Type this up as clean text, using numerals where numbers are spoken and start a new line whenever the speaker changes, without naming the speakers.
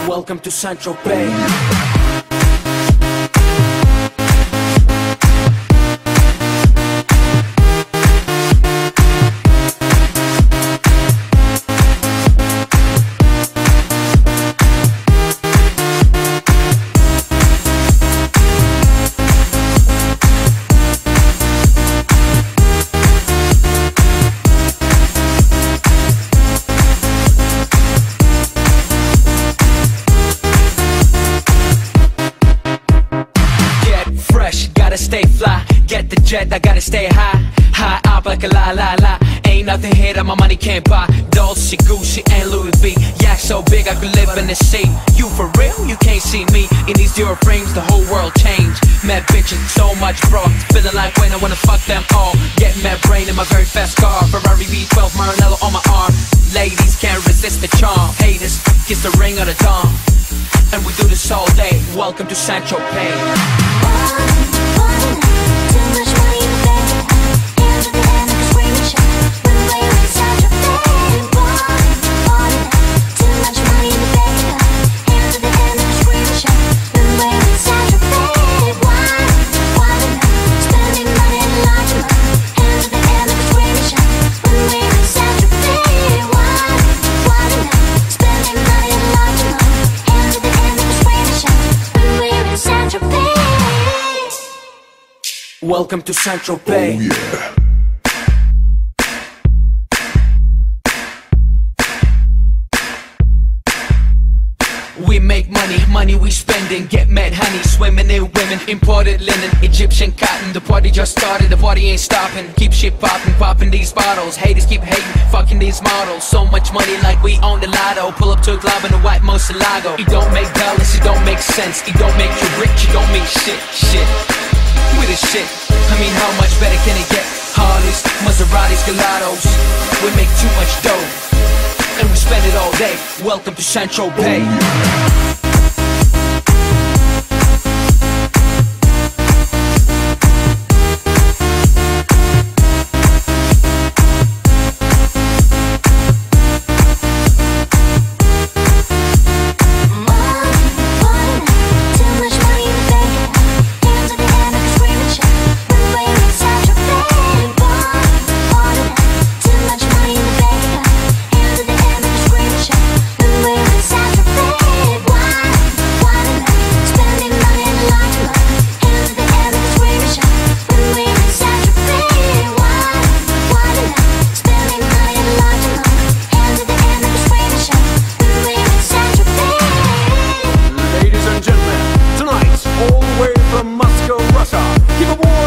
Welcome to Central Bay. Stay fly, get the jet, I gotta stay high. High up like a la. Ain't nothing here that my money can't buy. Dolce, Gucci, and Louis V. Yeah, so big I could live in the sea. You for real? You can't see me. In these zero frames, the whole world changed. Mad bitches, so much bro. Feeling like when I wanna fuck them all. Get mad brain in my very fast car. Ferrari V12, Maranello on my arm. Ladies can't resist the charm. Haters, kiss the ring of the dawn. And we do this all day. Welcome to Central Bay. Welcome to Central Bay.
Oh, yeah.
We make money we spending. Get mad honey, swimming in women. Imported linen, Egyptian cotton. The party just started, the party ain't stopping. Keep shit popping these bottles. Haters keep hating, fucking these models. So much money like we own the lotto. Pull up to a club in a white Moselago. It don't make dollars, it don't make sense. It don't make you rich, it don't mean shit. We the shit, I mean how much better can it get? Harleys, Maseratis, Gelatos. We make too much dough and we spend it all day. Welcome to Central Bay.
Keep it warm.